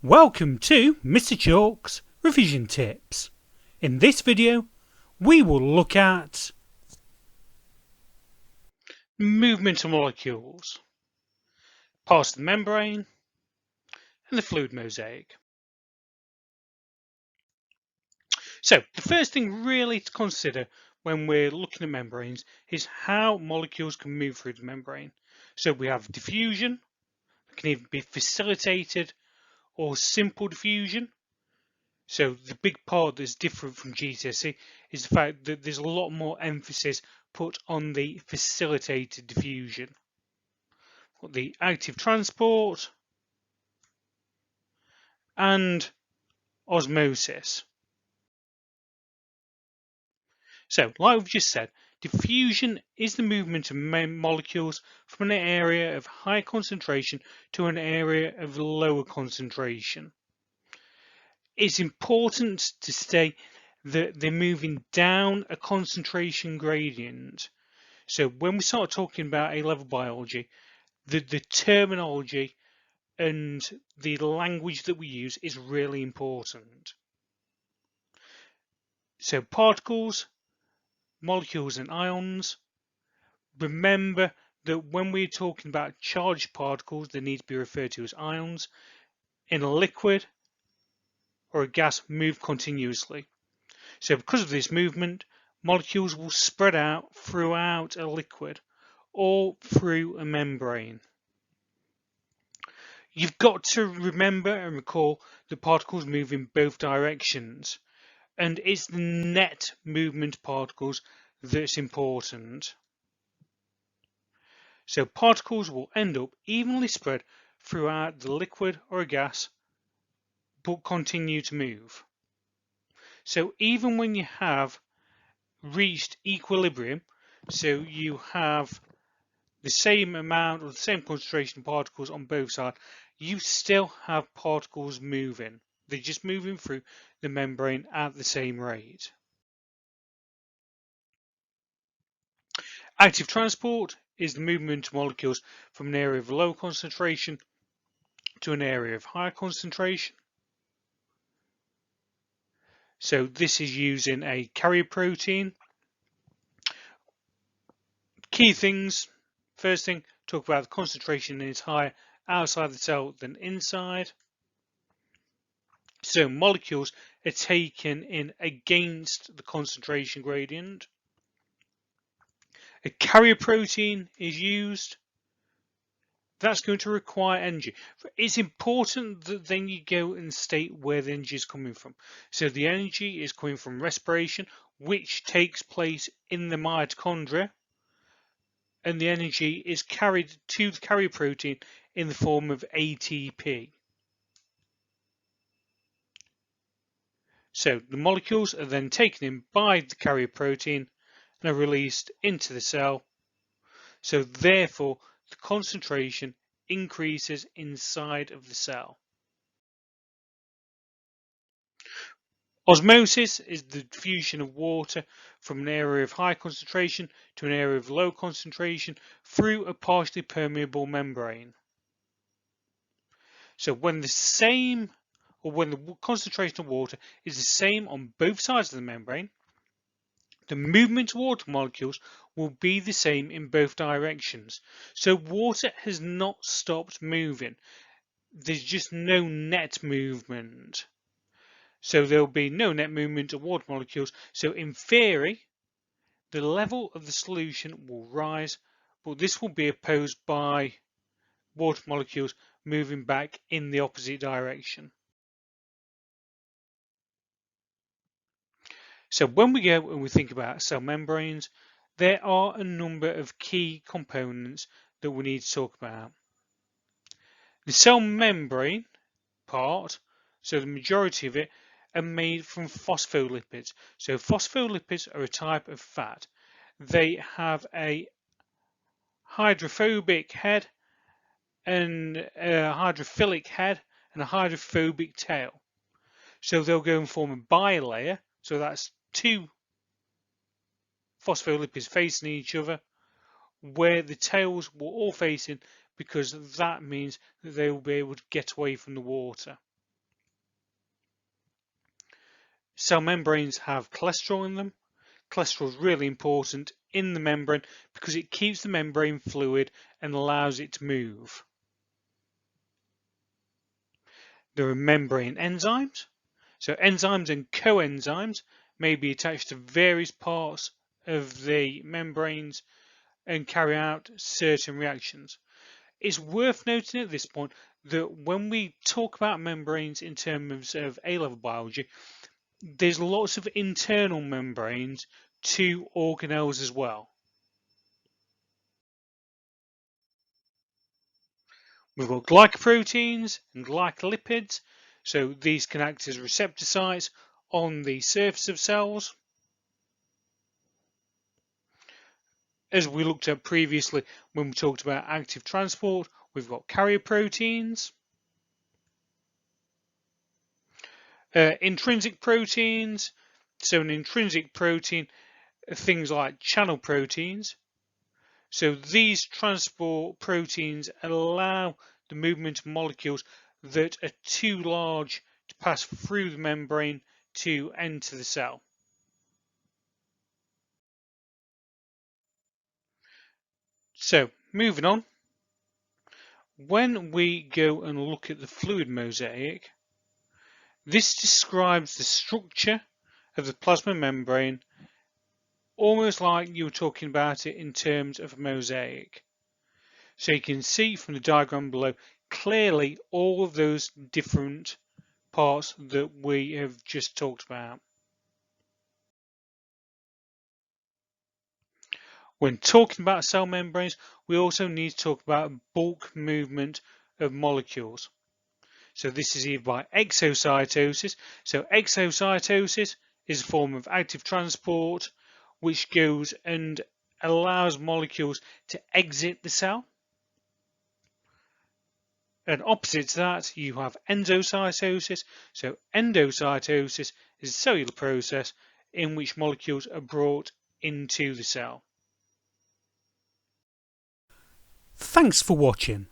Welcome to Mr. Chalk's Revision Tips. In this video, we will look at movement of molecules, parts of the membrane, and the fluid mosaic. So, the first thing really to consider when we're looking at membranes is how molecules can move through the membrane. So we have diffusion, it can either be facilitated or simple diffusion. So the big part that's different from GCSE is the fact that there's a lot more emphasis put on the facilitated diffusion. The active transport and osmosis. So, like we've just said, diffusion is the movement of molecules from an area of high concentration to an area of lower concentration. It's important to say that they're moving down a concentration gradient. So when we start talking about A-level biology, the terminology and the language that we use is really important. So particles, molecules and ions. Remember that when we're talking about charged particles, they need to be referred to as ions. In a liquid or a gas, move continuously. So because of this movement, molecules will spread out throughout a liquid or through a membrane. You've got to remember and recall that particles move in both directions, and it's the net movement of particles that's important. So particles will end up evenly spread throughout the liquid or a gas, but continue to move. So even when you have reached equilibrium, so you have the same amount or the same concentration of particles on both sides, you still have particles moving. They're just moving through the membrane at the same rate. Active transport is the movement of molecules from an area of low concentration to an area of higher concentration. So this is using a carrier protein. Key things, first thing, talk about the concentration is higher outside the cell than inside. So molecules are taken in against the concentration gradient. A carrier protein is used. That's going to require energy. It's important that then you go and state where the energy is coming from. So the energy is coming from respiration, which takes place in the mitochondria, and the energy is carried to the carrier protein in the form of ATP. So the molecules are then taken in by the carrier protein and are released into the cell. So therefore, the concentration increases inside of the cell. Osmosis is the diffusion of water from an area of high concentration to an area of low concentration through a partially permeable membrane. So when the concentration of water is the same on both sides of the membrane, the movement of water molecules will be the same in both directions. So water has not stopped moving. There's just no net movement. So there'll be no net movement of water molecules. So in theory, the level of the solution will rise, but this will be opposed by water molecules moving back in the opposite direction. So when we go and we think about cell membranes, there are a number of key components that we need to talk about. The cell membrane part, so the majority of it, are made from phospholipids. So phospholipids are a type of fat. They have a hydrophobic head and a hydrophilic head and a hydrophobic tail. So they'll go and form a bilayer. So that's two phospholipids facing each other, where the tails will all face in, because that means that they will be able to get away from the water. Cell membranes have cholesterol in them. Cholesterol is really important in the membrane because it keeps the membrane fluid and allows it to move. There are membrane enzymes. So enzymes and coenzymes may be attached to various parts of the membranes and carry out certain reactions. It's worth noting at this point that when we talk about membranes in terms of A-level biology, there's lots of internal membranes to organelles as well. We've got glycoproteins and glycolipids, so these can act as receptor sites on the surface of cells. As we looked at previously when we talked about active transport, we've got carrier proteins, intrinsic proteins. So an intrinsic protein are things like channel proteins. So these transport proteins allow the movement of molecules that are too large to pass through the membrane to enter the cell. So moving on, when we go and look at the fluid mosaic, this describes the structure of the plasma membrane almost like you were talking about it in terms of a mosaic. So you can see from the diagram below clearly all of those different parts that we have just talked about. When talking about cell membranes, we also need to talk about bulk movement of molecules. So this is either by exocytosis. So exocytosis is a form of active transport which goes and allows molecules to exit the cell. And opposite to that, you have endocytosis. So endocytosis is a cellular process in which molecules are brought into the cell. Thanks for watching.